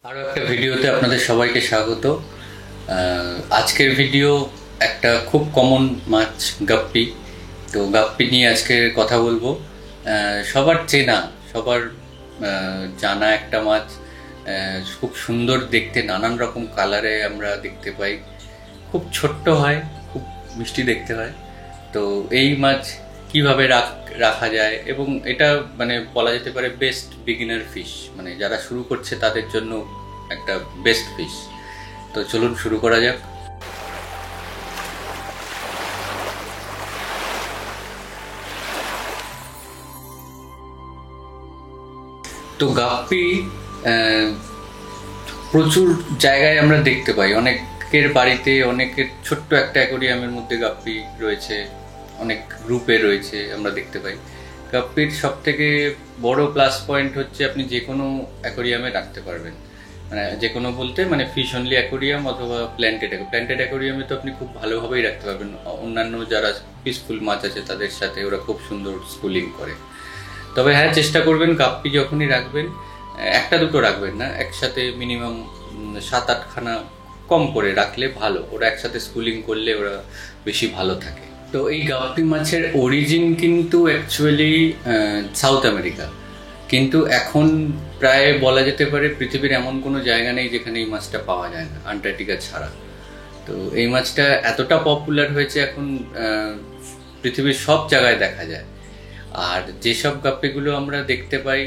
আরও একটা ভিডিওতে আপনাদের সবাইকে স্বাগত। আজকের ভিডিও একটা খুব কমন মাছ গাপ্পি। তো গাপ্পি নিয়ে আজকে কথা বলবো। সবার চেনা, সবার জানা একটা মাছ। খুব সুন্দর দেখতে, নানান রকম কালারে আমরা দেখতে পাই। খুব ছোট্ট হয়, খুব মিষ্টি দেখতে হয়। তো এই মাছ কিভাবে রাখা যায়, এবং এটা মানে বলা যেতে পারে বেস্ট বিগিনার ফিশ, মানে যারা শুরু করছে তাদের জন্য একটা বেস্ট ফিশ। তো চলুন শুরু করা যাক। তো গাপ্পি প্রচুর জায়গায় আমরা দেখতে পাই, অনেকের বাড়িতে, অনেকের ছোট্ট একটা অ্যাকোরিয়ামের মধ্যে গাপ্পি রয়েছে, অনেক গ্রুপে রয়েছে, আমরা দেখতে পাই। গাপ্পির সব থেকে বড় প্লাস পয়েন্ট হচ্ছে আপনি যে কোনো অ্যাকোরিয়ামে রাখতে পারবেন। মানে যে কোনো বলতে মানে ফিশ অনলি অ্যাকোরিয়াম অথবা প্ল্যান্টেড অ্যাকোরিয়ামে তো আপনি খুব ভালোভাবেই রাখতে পারবেন। অন্যান্য যারা পিসফুল মাছ আছে তাদের সাথে ওরা খুব সুন্দর স্কুলিং করে। তবে হ্যাঁ, চেষ্টা করবেন গাপ্পি যখনই রাখবেন একটা দুটো রাখবেন না, একসাথে মিনিমাম 7-8খানা কম করে রাখলে ভালো। ওরা একসাথে স্কুলিং করলে ওরা বেশি ভালো থাকে। তো এই গাপ্পি মাছের অরিজিন কিন্তু অ্যাকচুয়ালি সাউথ আমেরিকা, কিন্তু এখন প্রায় বলা যেতে পারে পৃথিবীর এমন কোনো জায়গা নেই যেখানে এই মাছটা পাওয়া যায় না, আন্টার্কটিকা ছাড়া। তো এই মাছটা এতটা পপুলার হয়েছে এখন পৃথিবীর সব জায়গায় দেখা যায়। আর যেসব গাপ্পিগুলো আমরা দেখতে পাই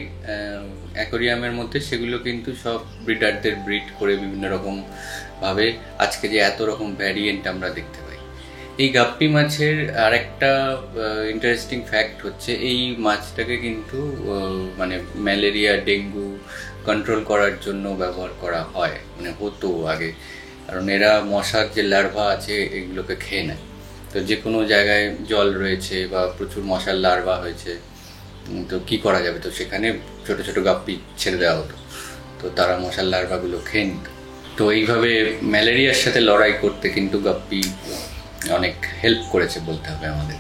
অ্যাকোরিয়ামের মধ্যে, সেগুলো কিন্তু সব ব্রিডারদের ব্রিড করে বিভিন্ন রকম ভাবে আজকে যে এত রকম ভ্যারিয়েন্ট আমরা দেখতে পাই। এই গাপ্পি মাছের আর একটা ইন্টারেস্টিং ফ্যাক্ট হচ্ছে এই মাছটাকে কিন্তু মানে ম্যালেরিয়া, ডেঙ্গু কন্ট্রোল করার জন্য ব্যবহার করা হয়, মানে হতো আগে। কারণ এরা মশার যে লার্ভা আছে এগুলোকে খেয়ে নেয়। তো যে কোনো জায়গায় জল রয়েছে বা প্রচুর মশার লার্ভা হয়েছে, তো কি করা যাবে, তো সেখানে ছোট ছোট গাপ্পি ছেড়ে দেওয়া হতো, তো তারা মশার লার্ভাগুলো খেয়ে নিত। তো এইভাবে ম্যালেরিয়ার সাথে লড়াই করতে কিন্তু গাপ্পি অনেক হেল্প করেছে বলতে হবে আমাদের।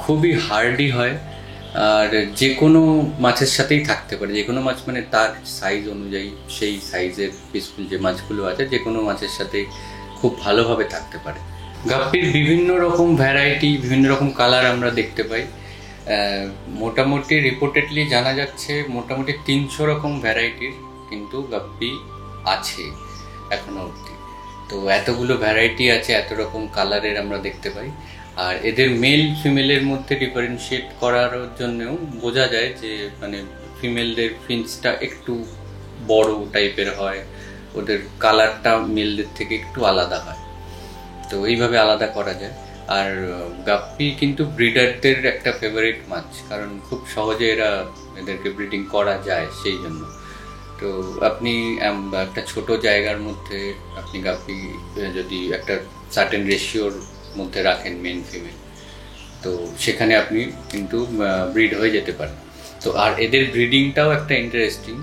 খুবই হার্ডি হয়, আর যে কোনো মাছের সাথেই থাকতে পারে। যে কোনো মাছ মানে তার সাইজ অনুযায়ী, সেই সাইজের পিসফুল যে মাছগুলো আছে যে কোনো মাছের সাথে খুব ভালোভাবে থাকতে পারে। গাপ্পির বিভিন্ন রকম ভ্যারাইটি, বিভিন্ন রকম কালার আমরা দেখতে পাই। মোটামুটি রিপোর্টেডলি জানা যাচ্ছে মোটামুটি 300 রকম ভ্যারাইটির কিন্তু গাপ্পি আছে এখনো অবধি। তো এতগুলো ভ্যারাইটি আছে, এত রকম কালারের আমরা দেখতে পাই। আর এদের মেল ফিমেলের মধ্যে ডিফারেন্সিয়েট করার জন্যও বোঝা যায় যে মানে ফিমেলদের ফিন্সটা একটু বড় টাইপের হয়, ওদের কালারটা মেলদের থেকে একটু আলাদা হয়। তো এইভাবে আলাদা করা যায়। আর গাপ্পি কিন্তু ব্রিডারদের একটা ফেভারিট মাছ, কারণ খুব সহজে এদেরকে ব্রিডিং করা যায় সেই জন্য। তো আপনি একটা ছোট জায়গার মধ্যে আপনি গাপ্পি যদি একটা সার্টেন রেশিওর মধ্যে রাখেন মেন ফিমেল, তো সেখানে আপনি কিন্তু ব্রিড হয়ে যেতে পারেন। তো আর এদের ব্রিডিংটাও একটা ইন্টারেস্টিং।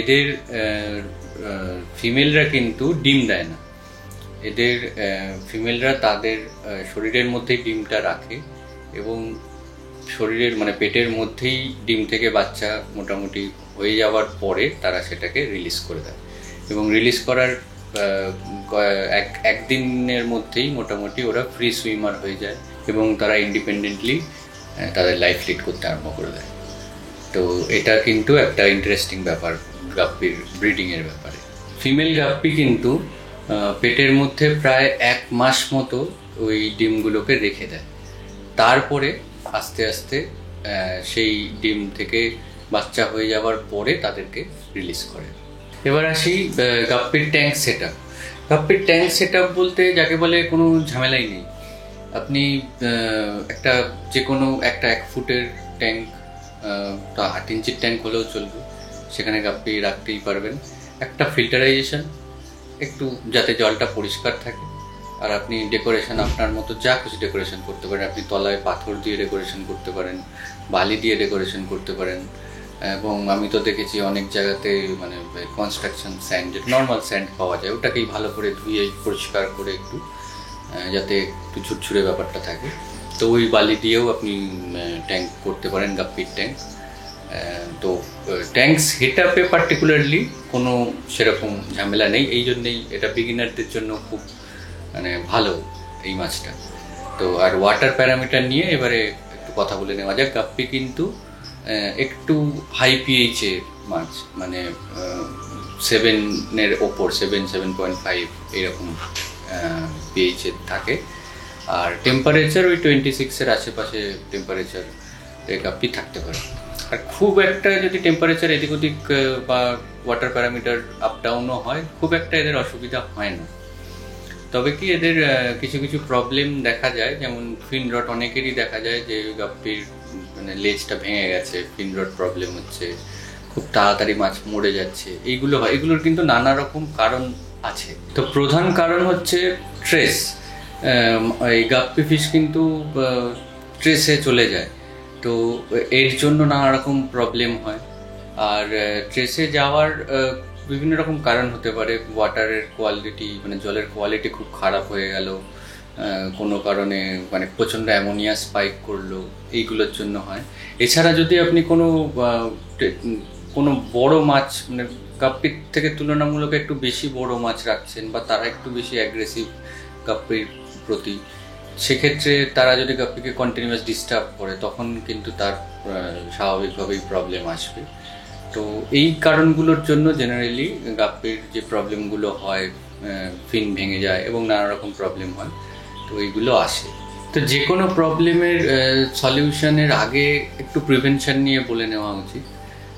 এদের ফিমেলরা কিন্তু ডিম দেয় না। এদের ফিমেলরা তাদের শরীরের মধ্যেই ডিমটা রাখে, এবং শরীরের মানে পেটের মধ্যেই ডিম থেকে বাচ্চা মোটামুটি হয়ে যাওয়ার পরে তারা সেটাকে রিলিজ করে দেয়, এবং রিলিজ করার একদিনের মধ্যেই মোটামুটি ওরা ফ্রি সুইমার হয়ে যায়, এবং তারা ইন্ডিপেন্ডেন্টলি তাদের লাইফ লিড করতে আরম্ভ করে দেয়। তো এটা কিন্তু একটা ইন্টারেস্টিং ব্যাপার গাপ্পির ব্রিডিংয়ের ব্যাপারে। ফিমেল গাপ্পি কিন্তু পেটের মধ্যে প্রায় 1 মাস মতো ওই ডিমগুলোকে রেখে দেয়, তারপরে আস্তে আস্তে সেই ডিম থেকে বাচ্চা হয়ে যাওয়ার পরে তাদেরকে রিলিজ করে। এবার আসি গাপ্পির ট্যাঙ্ক সেট আপ। গাপ্পির ট্যাঙ্ক সেট আপ বলতে যাকে বলে কোনো ঝামেলাই নেই। আপনি একটা যে কোনো একটা 1 ফুটের ট্যাঙ্ক, 8 ইঞ্চির ট্যাঙ্ক হলেও চলবে, সেখানে গাপ্পি রাখতেই পারবেন। একটা ফিল্টারাইজেশন, একটু যাতে জলটা পরিষ্কার থাকে। আর আপনি ডেকোরেশন আপনার মতো যা কিছু ডেকোরেশন করতে পারেন। আপনি তলায় পাথর দিয়ে ডেকোরেশন করতে পারেন, বালি দিয়ে ডেকোরেশন করতে পারেন, এবং আমি তো দেখেছি অনেক জায়গাতে মানে কনস্ট্রাকশন স্যান্ড, নর্মাল স্যান্ড পাওয়া যায়, ওটাকেই ভালো করে ধুয়ে পরিষ্কার করে একটু যাতে একটু ঝুরঝুরে ব্যাপারটা থাকে, তো ওই বালি দিয়েও আপনি ট্যাঙ্ক করতে পারেন গাপ্পির ট্যাঙ্ক। তো ট্যাঙ্কস হিট আপে পার্টিকুলারলি কোনো সেরকম ঝামেলা নেই, এই জন্যেই এটা বিগিনারদের জন্য খুব মানে ভালো এই মাছটা। তো আর ওয়াটার প্যারামিটার নিয়ে এবারে একটু কথা বলে নেওয়া যাক। গাপ্পি কিন্তু একটু হাই পিএইচের মাছ, মানে 7-এর ওপর, 7.5 এরকম পিএইচের থাকে। আর টেম্পারেচার ওই 26-এর আশেপাশে টেম্পারেচার গাপ্পি থাকতে পারে। আর খুব একটা যদি টেম্পারেচার এদিক ওদিক বা ওয়াটার প্যারামিটার আপ ডাউনও হয়, খুব একটা এদের অসুবিধা হয় না। তবে কি এদের কিছু কিছু প্রবলেম দেখা যায়, যেমন ফিন রট অনেকেরই দেখা যায় যে গাপ্পির মানে লেজটা ভেঙে গেছে, ফিন রট প্রবলেম হচ্ছে, খুব তাড়াতাড়ি মাছ মরে যাচ্ছে, এইগুলো হয়। এগুলোর কিন্তু নানা রকম কারণ আছে। তো প্রধান কারণ হচ্ছে ট্রেস। এই গাপ্পি ফিশ কিন্তু ট্রেসে চলে যায়, তো এর জন্য নানা রকম প্রবলেম হয়। আর ট্রেসে যাওয়ার বিভিন্ন রকম কারণ হতে পারে। ওয়াটারের কোয়ালিটি, মানে জলের কোয়ালিটি খুব খারাপ হয়ে গেল কোনো কারণে, মানে প্রচণ্ড অ্যামোনিয়া স্পাইক করলো, এইগুলোর জন্য হয়। এছাড়া যদি আপনি কোনো বড় মাছ, মানে গাপ্পির থেকে তুলনামূলক একটু বেশি বড় মাছ রাখছেন, বা তারা একটু বেশি অ্যাগ্রেসিভ গাপ্পির প্রতি, সেক্ষেত্রে তারা যদি গাপ্পিকে কন্টিনিউয়াস ডিস্টার্ব করে, তখন কিন্তু তার স্বাভাবিকভাবেই প্রবলেম আসবে। তো এই কারণগুলোর জন্য জেনারেলি গাপ্পির যে প্রবলেমগুলো হয়, ফিন ভেঙে যায় এবং নানা রকম প্রবলেম হয়, তো এইগুলো আসে। তো যে কোনো প্রবলেমের সলিউশনের আগে একটু প্রিভেনশন নিয়ে বলে নেওয়া উচিত।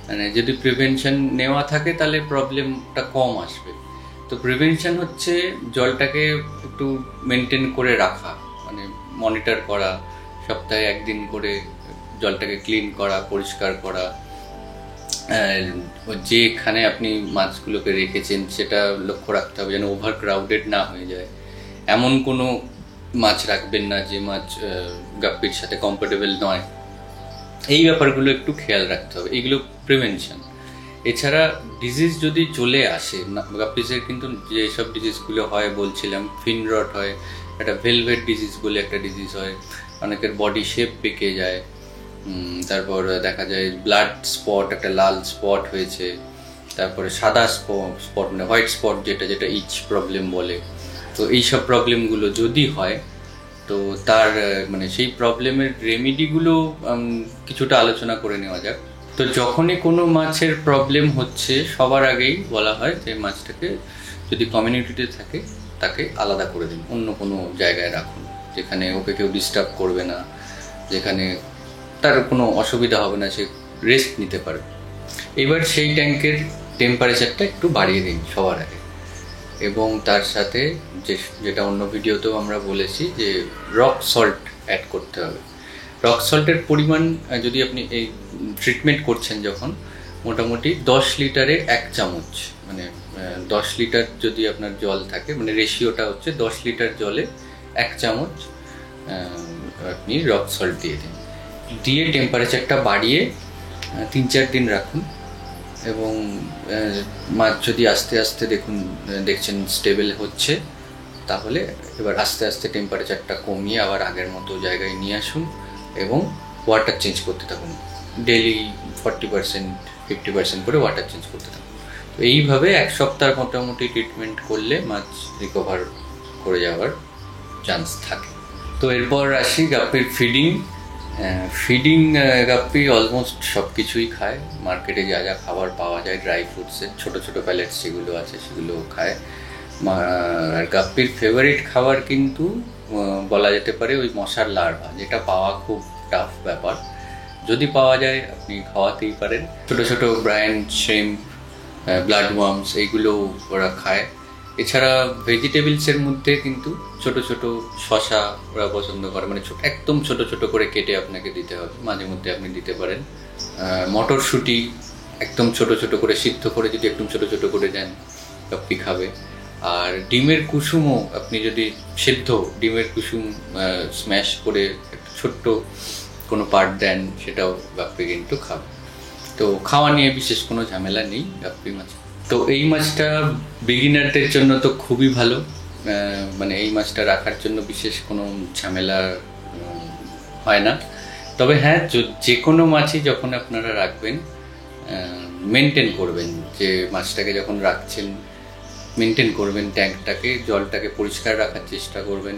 মানে যদি প্রিভেনশন নেওয়া থাকে তাহলে প্রবলেমটা কম আসবে। তো প্রিভেনশন হচ্ছে জলটাকে একটু মেনটেন করে রাখা, মানে মনিটর করা, সপ্তাহে একদিন করে জলটাকে ক্লিন করা, পরিষ্কার করা। যেখানে আপনি মাছগুলোকে রেখেছেন সেটা লক্ষ্য রাখতে হবে যেন ওভার ক্রাউডেড না হয়ে যায়। এমন কোনো মাছ রাখবেন না যে মাছ গাপ্পির সাথে কমফোর্টেবল নয়, এই ব্যাপারগুলো একটু খেয়াল রাখতে হবে। এইগুলো প্রিভেনশন। এছাড়া ডিজিজ যদি চলে আসে, গাপ্পিসের কিন্তু যেসব ডিজিজগুলো হয় বলছিলাম, ফিন রট হয়, একটা ভেলভেট ডিজিজ বলে একটা ডিজিজ হয়, অনেকের বডি শেপ পেকে যায়, তারপর দেখা যায় ব্লাড স্পট, একটা লাল স্পট হয়েছে, তারপরে সাদা স্পট মানে হোয়াইট স্পট যেটা ইচ প্রবলেম বলে। তো এইসব প্রবলেমগুলো যদি হয়, তো তার মানে সেই প্রবলেমের রেমিডিগুলো কিছুটা আলোচনা করে নেওয়া যাক। তো যখনই কোনো মাছের প্রবলেম হচ্ছে, সবার আগেই বলা হয় যে মাছটাকে যদি কমিউনিটিতে থাকে তাকে আলাদা করে দিন, অন্য কোনো জায়গায় রাখুন, যেখানে ওকে কেউ ডিস্টার্ব করবে না, যেখানে তার কোনো অসুবিধা হবে না, সে রেস্ট নিতে পারবে। এবার সেই ট্যাঙ্কের টেম্পারেচারটা একটু বাড়িয়ে দিন সবার আগে, এবং তার সাথে যেটা অন্য ভিডিওতেও আমরা বলেছি যে রক সল্ট অ্যাড করতে হবে। রক সল্টের পরিমাণ যদি আপনি এই ট্রিটমেন্ট করছেন যখন, মোটামুটি 10 লিটারে 1 চামচ, মানে 10 লিটার যদি আপনার জল থাকে, মানে রেশিওটা হচ্ছে 10 লিটার জলে 1 চামচ আপনি রক সল্ট দিয়ে দিন, দিয়ে টেম্পারেচারটা বাড়িয়ে 3-4 দিন রাখুন। এবং মাছ যদি আস্তে আস্তে দেখছেন স্টেবল হচ্ছে, তাহলে এবার আস্তে আস্তে টেম্পারেচারটা কমিয়ে আবার আগের মতো জায়গায় নিয়ে আসুন এবং ওয়াটার চেঞ্জ করতে থাকুন। ডেলি 40% 50% করে ওয়াটার চেঞ্জ করতে থাকুন। তো এইভাবে 1 সপ্তাহ মোটামুটি ট্রিটমেন্ট করলে মাছ রিকভার করে যাওয়ার চান্স থাকে। তো এরপর আসি গাপ্পির ফিডিং। গাপ্পি অলমোস্ট সব কিছুই খায়, মার্কেটে যা যা খাবার পাওয়া যায়, ড্রাই ফ্রুটসের ছোটো ছোটো প্যালেটস যেগুলো আছে সেগুলোও খায়। আর গাপ্পির ফেভারিট খাবার কিন্তু বলা যেতে পারে ওই মশার লার্ভা, যেটা পাওয়া খুব টাফ ব্যাপার। যদি পাওয়া যায় আপনি খাওয়াতেই পারেন। ছোটো ছোটো ব্রায়ান, শ্রিম্প, ব্লাড ওয়ার্মস, এইগুলো ওরা খায়। এছাড়া ভেজিটেবলসের মধ্যে কিন্তু ছোট ছোট শসা ওরা পছন্দ করে, মানে একদম ছোট ছোট করে কেটে আপনাকে দিতে হবে, মাঝে মধ্যে আপনি দিতে পারেন। মটরশুঁটি একদম ছোট ছোট করে সিদ্ধ করে যদি একদম ছোট ছোট করে দেন, গাপ্পি খাবে। আর ডিমের কুসুমও আপনি যদি সিদ্ধ ডিমের কুসুম স্ম্যাশ করে ছোট্ট কোনো পার্ট দেন, সেটাও গাপ্পি কিন্তু খাবে। তো খাওয়া নিয়ে বিশেষ কোনো ঝামেলা নেই গাপ্পি মাছ। তো এই মাছটা বিগিনারদের জন্য তো খুবই ভালো, মানে এই মাছটা রাখার জন্য বিশেষ কোনো ঝামেলা হয় না। তবে হ্যাঁ, যে কোনো মাছই যখন আপনারা রাখবেন মেনটেন করবেন, যে মাছটাকে যখন রাখছেন মেনটেন করবেন, ট্যাঙ্কটাকে জলটাকে পরিষ্কার রাখার চেষ্টা করবেন,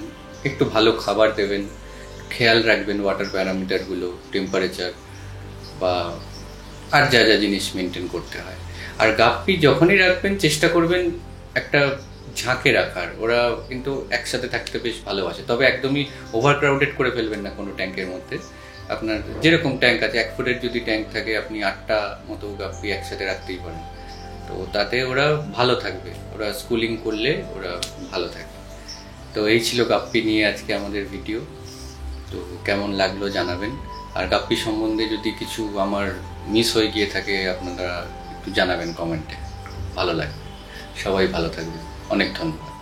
একটু ভালো খাবার দেবেন, খেয়াল রাখবেন ওয়াটার প্যারামিটারগুলো, টেম্পারেচার বা আর যা যা জিনিস মেনটেন করতে হয়। আর গাপ্পি যখনই রাখবেন চেষ্টা করবেন একটা ঝাঁকে রাখার, ওরা কিন্তু একসাথে থাকতে বেশ ভালোবাসে, তবে একদমই ওভার ক্রাউডেড করে ফেলবেন না কোনো ট্যাঙ্কের মধ্যে। আপনার যেরকম ট্যাঙ্ক আছে, 1 ফুটের যদি ট্যাঙ্ক থাকে, আপনি 8টা মতো গাপ্পি একসাথে রাখতেই পারেন। তো তাতে ওরা ভালো থাকবে, ওরা স্কুলিং করলে ওরা ভালো থাকবে। তো এই ছিল গাপ্পি নিয়ে আজকে আমাদের ভিডিও। তো কেমন লাগলো জানাবেন। আর গাপ্পি সম্বন্ধে যদি কিছু আমার মিস হয়ে গিয়ে থাকে আপনারা একটু জানাবেন কমেন্টে, ভালো লাগবে। সবাই ভালো থাকবে, অনেক ধন্যবাদ।